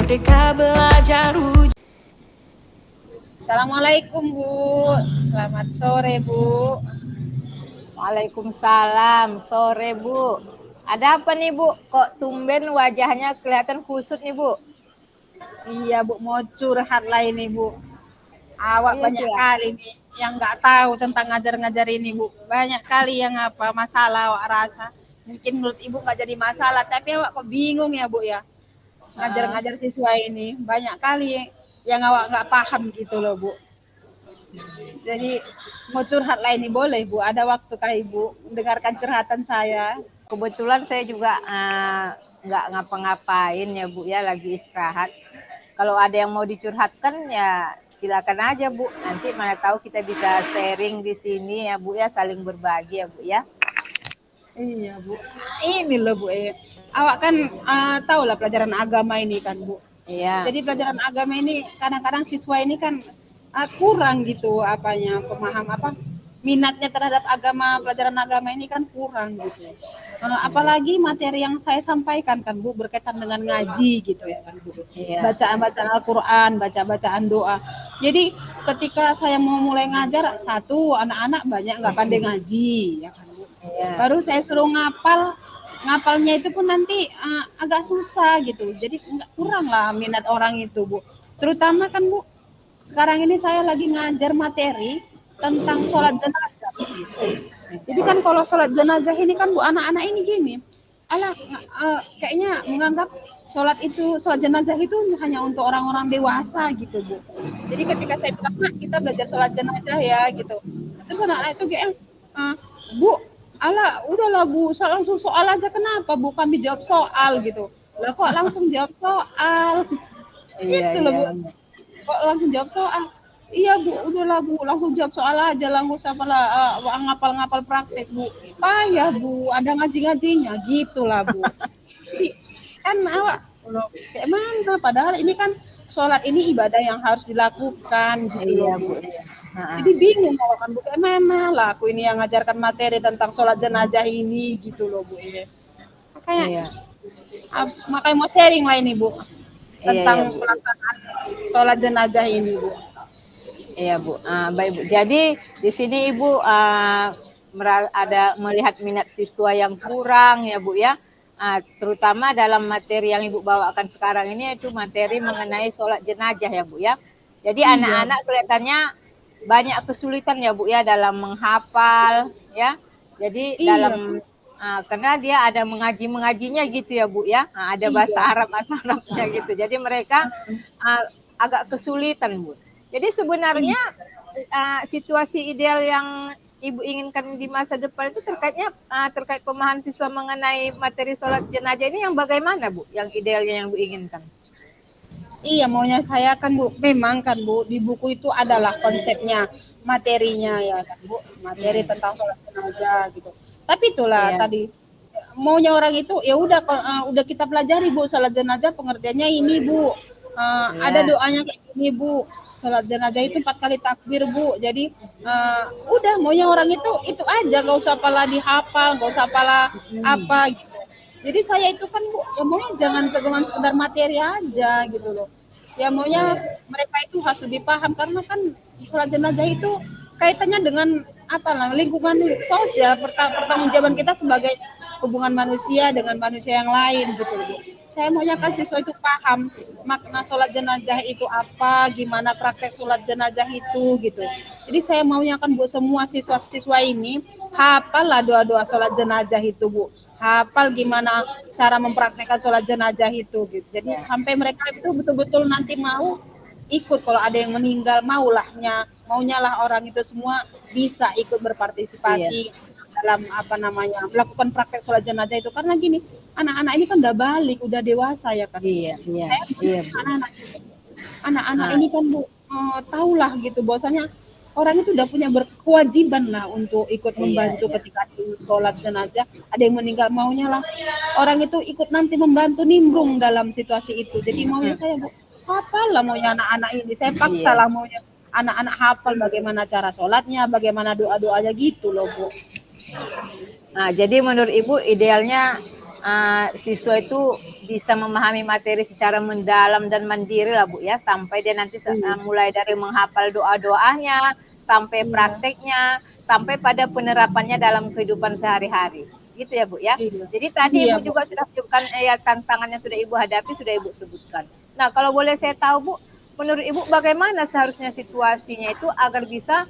merdeka belajar ujian. Assalamualaikum Bu, selamat sore Bu. Waalaikumsalam, sore Bu. Ada apa nih Bu? Kok tumben wajahnya kelihatan kusut nih Bu? Iya Bu, mau curhat lah ini Bu. Awak Iya banyak sih. kali nih yang nggak tahu tentang ngajar-ngajar ini Bu. Banyak kali yang masalah awak rasa. Mungkin menurut Ibu nggak jadi masalah, tapi awak kok bingung ya Bu ya. Ngajar-ngajar siswa ini banyak kali yang awak nggak paham gitu loh Bu. Jadi mau curhat lah ini boleh Bu? Ada waktu kali Bu mendengarkan curhatan saya? Kebetulan saya juga nggak ngapa-ngapain ya Bu ya, lagi istirahat. Kalau ada yang mau dicurhatkan ya silakan aja Bu. Nanti mana tahu kita bisa sharing di sini ya Bu ya, saling berbagi ya Bu ya. Iya Bu, ini loh Bu awak kan tahu lah pelajaran agama ini kan Bu. Iya. Jadi pelajaran agama ini kadang-kadang siswa ini kan kurang gitu minatnya terhadap pelajaran agama ini kan kurang gitu. Apalagi materi yang saya sampaikan kan Bu berkaitan dengan ngaji gitu ya kan Bu. Iya. Bacaan-bacaan Al-Qur'an, baca-bacaan doa. Jadi ketika saya mau mulai ngajar, satu anak-anak banyak nggak pandai ngaji ya kan Bu. Iya. Baru saya suruh ngapalnya itu pun nanti agak susah gitu. Jadi kurang lah minat orang itu Bu. Terutama kan Bu, sekarang ini saya lagi ngajar materi tentang sholat jenazah. Jadi kan kalau sholat jenazah ini kan Bu, anak-anak ini gini, kayaknya menganggap sholat jenazah itu hanya untuk orang-orang dewasa gitu Bu. Jadi ketika saya bilang, "Mak, kita belajar sholat jenazah ya," gitu. Terus anak-anak itu kayak, "Bu, udahlah Bu, langsung soal aja, kenapa Bu kami jawab soal gitu." Lah kok langsung jawab soal? Iya, Gitu loh Bu. iya. Kok langsung jawab soal? Iya Bu, udahlah Bu, langsung jawab soal aja lah, nggak usah ngapal-ngapal praktek Bu. Payah Bu, ada ngaji-ngajinya, gitulah Bu. Jadi kan awak loh, kayak mana? Padahal ini kan sholat ini ibadah yang harus dilakukan gitu Iya loh Bu. Bu. Jadi bingung awak kan Bu, kayak mana lah aku ini yang ngajarkan materi tentang sholat jenazah ini gitu loh Bu. Makanya, Iya. makanya mau sharing lah ini Bu tentang Iya, Bu. pelaksanaan sholat jenazah ini Bu. Iya Bu, baik Bu. Jadi di sini Ibu ada melihat minat siswa yang kurang ya Bu ya, terutama dalam materi yang Ibu bawakan sekarang ini, yaitu materi mengenai sholat jenazah ya Bu ya. Jadi anak-anak kelihatannya banyak kesulitan ya Bu ya dalam menghafal ya. Jadi dalam karena dia ada mengajinya gitu ya Bu ya, ada bahasa Arabnya gitu. Jadi mereka agak kesulitan Bu. Jadi sebenarnya situasi ideal yang Ibu inginkan di masa depan itu terkait pemahaman siswa mengenai materi sholat jenazah ini yang bagaimana Bu? Yang idealnya yang Bu inginkan? Iya, maunya saya kan Bu, memang kan Bu, di buku itu adalah konsepnya, materinya ya kan Bu, materi tentang sholat jenazah gitu. Tapi itulah tadi maunya orang itu ya udah kita pelajari Bu, sholat jenazah pengertiannya ini Bu. Ada doanya kayak gini Bu. Sholat jenazah itu 4 kali takbir Bu. Jadi udah maunya orang itu aja, gak usah apalah dihafal, gak usah apalah apa gitu. Jadi saya itu kan Bu, ya maunya jangan sekedar materi aja gitu loh. Ya maunya mereka itu harus lebih paham, karena kan sholat jenazah itu kaitannya dengan lingkungan sosial, pertanggungjawaban kita sebagai hubungan manusia dengan manusia yang lain gitu loh Bu. Saya maunya kan siswa itu paham makna sholat jenazah itu apa, gimana praktek sholat jenazah itu gitu. Jadi saya maunya kan Bu, semua siswa-siswa ini hafal lah doa-doa sholat jenazah itu Bu. Hafal gimana cara mempraktekkan sholat jenazah itu gitu. Jadi sampai mereka itu betul-betul nanti mau ikut, kalau ada yang meninggal maunya lah orang itu semua bisa ikut berpartisipasi dalam melakukan praktek sholat jenazah itu. Karena gini, anak-anak ini kan udah balik, udah dewasa ya kan. Anak-anak ini kan Bu, tahulah gitu bahwasanya orang itu udah punya berkewajiban lah untuk ikut membantu ketika sholat jenazah. Ada yang meninggal, maunya lah orang itu ikut nanti membantu nimbrung dalam situasi itu. Jadi maunya saya Bu, hafal lah maunya anak-anak ini. Saya paksa lah maunya anak-anak hafal bagaimana cara sholatnya, bagaimana doa-doanya gitu loh Bu. Nah, jadi menurut Ibu idealnya siswa itu bisa memahami materi secara mendalam dan mandiri lah Bu ya, sampai dia nanti mulai dari menghafal doa-doanya, sampai Iya, prakteknya, sampai pada penerapannya dalam kehidupan sehari-hari. Gitu ya Bu ya. iya, Jadi tadi iya Ibu Bu. juga sudah menyebutkan ya tantangan yang sudah Ibu hadapi, sudah Ibu sebutkan. Nah, kalau boleh saya tahu Bu, menurut Ibu bagaimana seharusnya situasinya itu agar bisa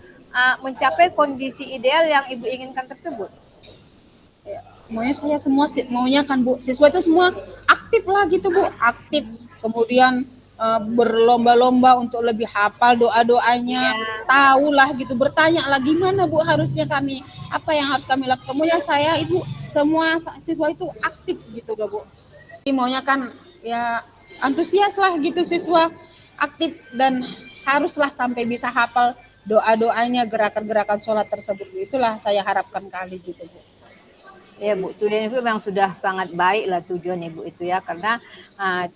mencapai kondisi ideal yang Ibu inginkan tersebut? Ya, maunya saya semua maunya kan Bu, siswa itu semua aktif lah gitu Bu, aktif. Kemudian berlomba-lomba untuk lebih hafal doa-doanya, Ya, tahu lah gitu, bertanya lah gimana Bu harusnya kami, apa yang harus kami lakukan. Maunya saya itu semua siswa itu aktif gitu loh Bu. Jadi maunya kan ya antusias lah gitu siswa, aktif dan haruslah sampai bisa hafal doa-doanya, gerakan-gerakan sholat tersebut. Itulah saya harapkan kali gitu Bu. ya Bu, tujuan itu memang sudah sangat baik lah tujuan Ibu itu ya, karena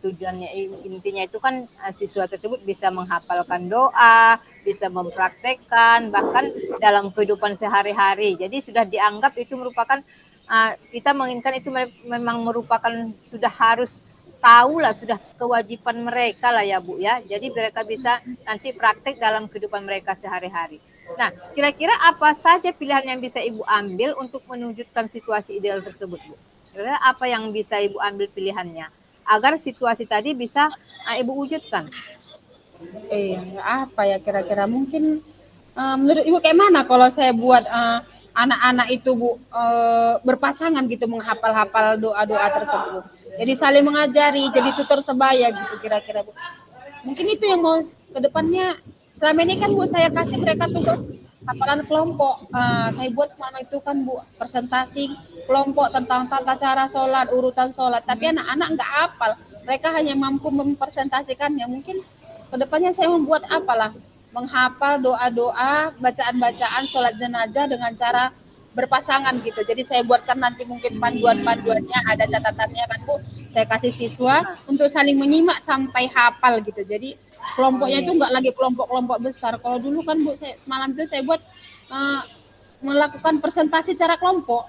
tujuannya intinya itu kan siswa tersebut bisa menghafalkan doa, bisa mempraktekkan, bahkan dalam kehidupan sehari-hari. Jadi sudah dianggap itu merupakan kita menginginkan itu memang merupakan sudah harus tahu lah, sudah kewajiban mereka lah ya Bu ya. Jadi mereka bisa nanti praktek dalam kehidupan mereka sehari-hari. Nah, kira-kira apa saja pilihan yang bisa Ibu ambil untuk menunjukkan situasi ideal tersebut, Bu? Kira-kira apa yang bisa Ibu ambil pilihannya agar situasi tadi bisa Ibu wujudkan? Apa ya kira-kira mungkin menurut Ibu kayak mana kalau saya buat anak-anak itu Bu berpasangan gitu menghafal-hafal doa-doa tersebut. Jadi saling mengajari, jadi tutor sebaya gitu kira-kira Bu. Mungkin itu yang mau ke depannya. Selama ini kan Bu saya kasih mereka tugas hafalan kelompok. Saya buat selama itu kan Bu presentasi kelompok tentang tata cara sholat, urutan sholat. Tapi anak-anak nggak hafal. Mereka hanya mampu mempresentasikannya. Mungkin kedepannya saya membuat apalah menghafal doa-doa, bacaan-bacaan sholat jenazah dengan cara berpasangan gitu. Jadi saya buatkan nanti mungkin panduan-panduannya, ada catatannya kan Bu. Saya kasih siswa untuk saling menyimak sampai hafal gitu. Jadi kelompoknya itu enggak lagi kelompok-kelompok besar. Kalau dulu kan Bu, saya semalam itu saya buat melakukan presentasi cara kelompok.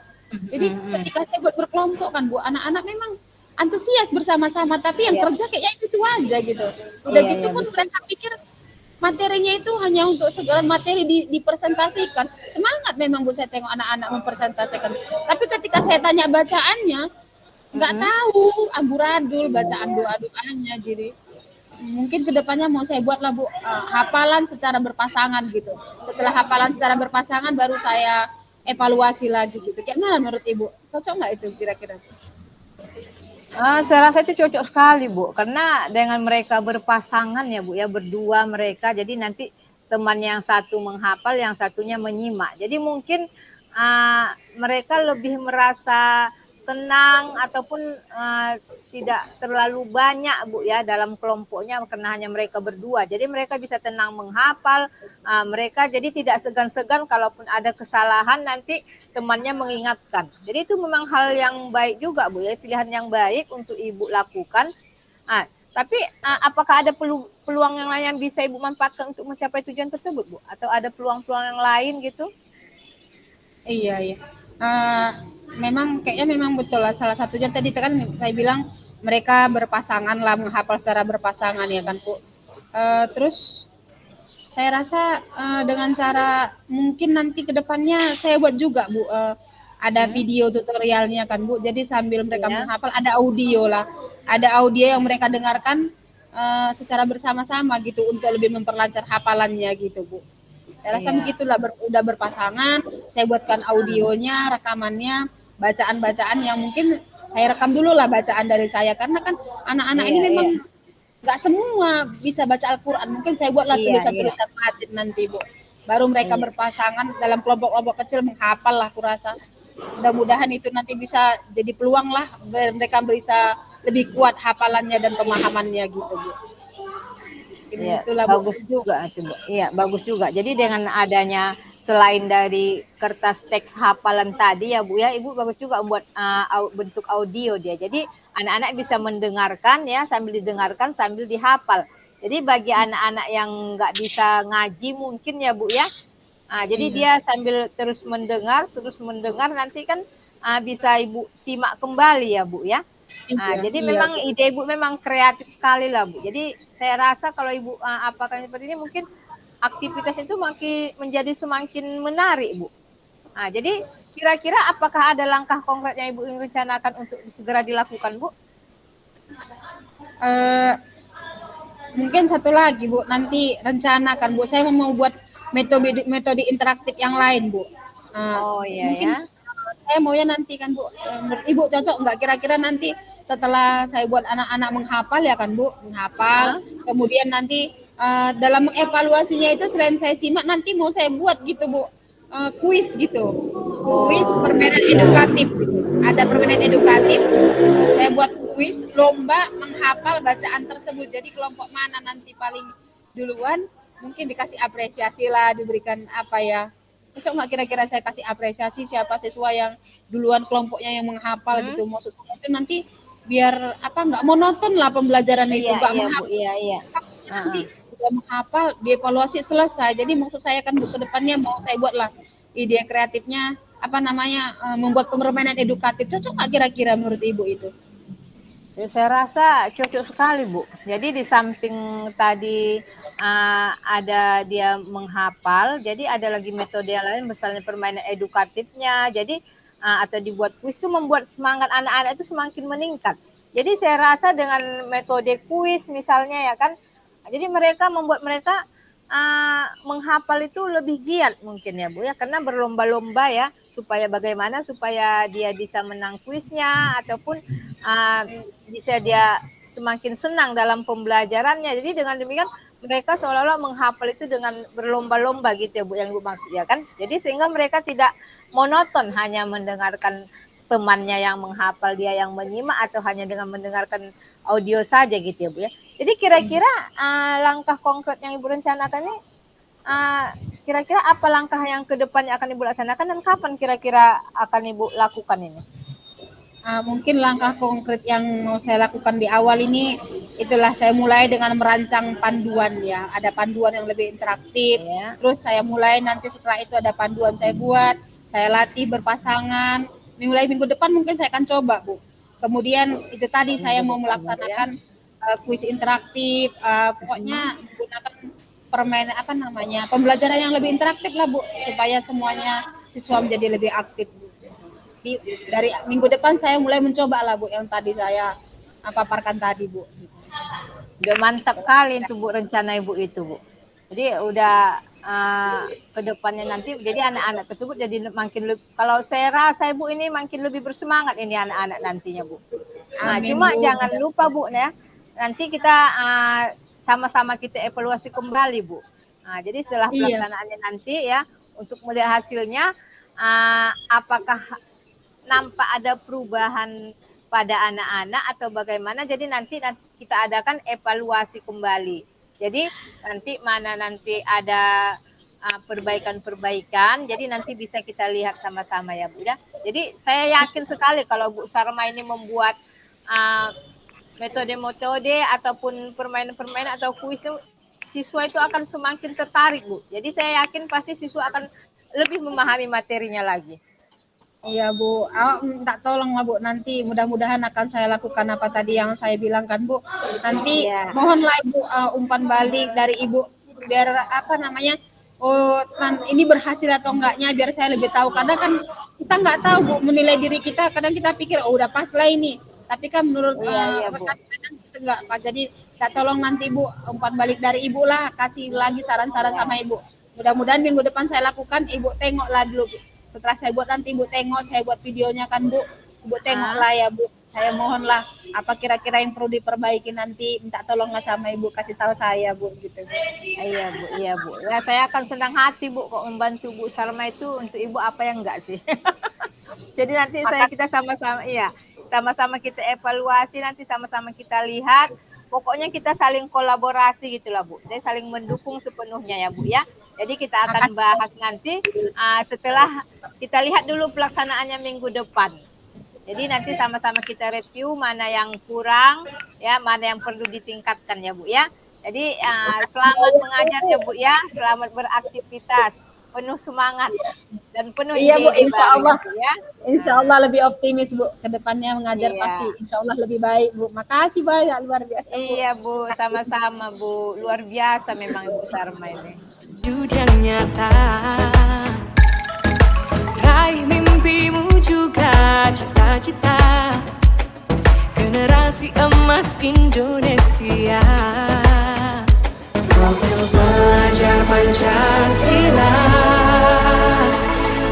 Jadi ketika saya buat berkelompok kan Bu, anak-anak memang antusias bersama-sama, tapi yang kerja kayaknya itu aja gitu. Udah gitu pun mereka pikir materinya itu hanya untuk segala materi dipresentasikan. Semangat memang Bu saya tengok anak-anak mempresentasikan. Tapi ketika saya tanya bacaannya, nggak tahu amburadul bacaan doa-doanya. Jadi mungkin kedepannya mau saya buat lah Bu hafalan secara berpasangan gitu. Setelah hafalan secara berpasangan baru saya evaluasi lagi gitu. Kayak mana menurut Ibu? Cocok nggak itu kira-kira? Saya rasa itu cocok sekali Bu, karena dengan mereka berpasangan ya Bu ya, berdua mereka, jadi nanti teman yang satu menghafal, yang satunya menyimak. Jadi mungkin mereka lebih merasa tenang ataupun tidak terlalu banyak Bu ya dalam kelompoknya karena hanya mereka berdua. Jadi mereka bisa tenang menghafal, mereka jadi tidak segan-segan kalaupun ada kesalahan nanti temannya mengingatkan. Jadi itu memang hal yang baik juga Bu ya, pilihan yang baik untuk Ibu lakukan. Tapi apakah ada peluang yang lain yang bisa Ibu manfaatkan untuk mencapai tujuan tersebut Bu? Atau ada peluang-peluang yang lain gitu? Iya. Memang kayaknya memang betul lah, salah satunya tadi kan saya bilang mereka berpasangan lah, menghafal secara berpasangan ya kan Bu. Terus saya rasa dengan cara mungkin nanti kedepannya saya buat juga Bu, ada video tutorialnya kan Bu. Jadi sambil mereka menghafal ada audio lah, ada audio yang mereka dengarkan secara bersama-sama gitu untuk lebih memperlancar hafalannya gitu Bu. Saya rasa begitulah, udah berpasangan, saya buatkan audionya, rekamannya, bacaan-bacaan yang mungkin saya rekam dulu lah bacaan dari saya, karena kan anak-anak ini memang nggak semua bisa baca Al-Quran. Mungkin saya buatlah tulisan-tulisan matin nanti Bu. Baru mereka berpasangan dalam kelompok-kelompok kecil menghafal lah, aku rasa. Mudah-mudahan itu nanti bisa jadi peluang lah, mereka bisa lebih kuat hafalannya dan pemahamannya gitu Bu. Iya, bagus juga itu Bu. Iya, bagus juga. Jadi dengan adanya selain dari kertas teks hafalan tadi ya Bu ya, Ibu bagus juga membuat bentuk audio dia. Jadi anak-anak bisa mendengarkan ya, sambil didengarkan sambil dihafal. Jadi bagi anak-anak yang nggak bisa ngaji mungkin ya Bu ya, jadi dia sambil terus mendengar nanti kan bisa Ibu simak kembali ya Bu ya. Jadi memang ide Ibu memang kreatif sekali lah Bu. Jadi saya rasa kalau Ibu apakan seperti ini mungkin aktivitas itu makin menjadi semakin menarik Bu. Jadi kira-kira apakah ada langkah konkret yang Ibu rencanakan untuk segera dilakukan Bu? Mungkin satu lagi Bu, nanti rencanakan Bu, saya mau buat metode interaktif yang lain Bu. Mungkin saya maunya nanti kan Bu, menurut Ibu cocok nggak kira-kira nanti setelah saya buat anak-anak menghafal ya kan Bu, menghafal, kemudian nanti dalam mengevaluasinya itu selain saya simak nanti mau saya buat gitu Bu, kuis gitu, kuis permainan edukatif, ada permainan edukatif, saya buat kuis lomba menghafal bacaan tersebut, jadi kelompok mana nanti paling duluan mungkin dikasih apresiasi lah, diberikan apa ya, cocok nggak kira-kira saya kasih apresiasi siapa siswa yang duluan kelompoknya yang menghafal gitu, maksudnya itu nanti biar apa nggak monoton lah pembelajaran itu, nggak menghafal nanti udah menghafal dievaluasi selesai. Jadi maksud saya kan Bu, ke depannya mau saya buat lah ide kreatifnya apa namanya, membuat permainan edukatif, cocok nggak kira-kira menurut Ibu itu? Ya, saya rasa cocok sekali Bu. Jadi di samping tadi ada dia menghafal, jadi ada lagi metode yang lain, misalnya permainan edukatifnya. Jadi atau dibuat kuis itu membuat semangat anak-anak itu semakin meningkat. Jadi saya rasa dengan metode kuis misalnya ya kan, jadi mereka membuat mereka menghafal itu lebih giat mungkin ya Bu ya, karena berlomba-lomba ya, supaya bagaimana supaya dia bisa menang kuisnya ataupun bisa dia semakin senang dalam pembelajarannya. Jadi dengan demikian mereka seolah-olah menghafal itu dengan berlomba-lomba gitu ya Bu, yang Ibu maksud ya kan. Jadi sehingga mereka tidak monoton hanya mendengarkan temannya yang menghafal, dia yang menyimak, atau hanya dengan mendengarkan audio saja gitu ya Bu ya. Jadi kira-kira langkah konkret yang Ibu rencanakan ini, kira-kira apa langkah yang ke depannya akan Ibu laksanakan dan kapan kira-kira akan Ibu lakukan ini? Mungkin langkah konkret yang mau saya lakukan di awal ini, itulah saya mulai dengan merancang panduan ya, ada panduan yang lebih interaktif, terus saya mulai nanti setelah itu ada panduan saya buat, saya latih berpasangan, mulai minggu depan mungkin saya akan coba Bu. Kemudian itu tadi saya mau melaksanakan kuis interaktif, pokoknya menggunakan permainan apa namanya, pembelajaran yang lebih interaktif lah Bu, supaya semuanya siswa menjadi lebih aktif Bu. Dari minggu depan saya mulai mencoba lah Bu yang tadi saya paparkan tadi Bu. Udah mantap kali itu Bu rencana Ibu itu Bu. Jadi udah ke depannya nanti jadi anak-anak tersebut jadi makin kalau saya rasa Ibu ini makin lebih bersemangat ini anak-anak nantinya Bu. Cuma Bu, jangan lupa Bu ya, nanti kita sama-sama kita evaluasi kembali Bu. Jadi setelah pelaksanaannya nanti ya, untuk melihat hasilnya apakah nampak ada perubahan pada anak-anak atau bagaimana, jadi nanti kita adakan evaluasi kembali. Jadi nanti mana nanti ada perbaikan-perbaikan, jadi nanti bisa kita lihat sama-sama ya Bu ya. Jadi saya yakin sekali kalau Bu Sarma ini membuat metode-metode ataupun permainan-permainan atau kuis, siswa itu akan semakin tertarik Bu. Jadi saya yakin pasti siswa akan lebih memahami materinya lagi. Iya Bu, minta tolong lah Bu, nanti mudah-mudahan akan saya lakukan apa tadi yang saya bilang kan Bu. Nanti mohonlah Ibu umpan balik dari Ibu biar apa namanya, ini berhasil atau enggaknya, biar saya lebih tahu. Karena kan kita nggak tahu Bu menilai diri kita, kadang kita pikir udah pas lah ini, tapi kan menurut rekan-rekan kita enggak pas. Jadi kita tolong nanti Bu umpan balik dari Ibu lah, kasih lagi saran-saran sama Ibu. Mudah-mudahan minggu depan saya lakukan, Ibu tengoklah dulu Bu. Setelah saya buat nanti Ibu tengok, saya buat videonya kan Bu, Ibu tengoklah ya Bu, saya mohonlah apa kira-kira yang perlu diperbaiki nanti, minta tolonglah sama Ibu, kasih tahu saya Bu gitu. Iya Bu, ya saya akan senang hati Bu kok membantu Bu Sarma itu, untuk Ibu apa yang enggak sih. Jadi nanti kita sama-sama kita evaluasi, nanti sama-sama kita lihat, pokoknya kita saling kolaborasi gitulah Bu, jadi saling mendukung sepenuhnya ya Bu ya. Jadi kita akan bahas nanti setelah kita lihat dulu pelaksanaannya minggu depan. Jadi nanti sama-sama kita review mana yang kurang, ya mana yang perlu ditingkatkan ya Bu ya. Jadi selamat mengajar ya Bu ya, selamat beraktivitas, penuh semangat. dan penuh Iya Bu, ide-ide insya baru Allah. Bu, ya. Insya Allah lebih optimis Bu, ke depannya mengajar Iya. pasti insya Allah lebih baik Bu. Makasih banyak, luar biasa Bu. Iya Bu, sama-sama Bu. Luar biasa memang Ibu Sarma ini. Wujud yang nyata, raih mimpimu juga cita-cita, generasi emas Indonesia. Profil pelajar Pancasila,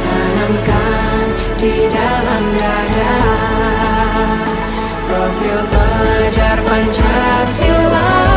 tanamkan di dalam dada. Profil pelajar Pancasila.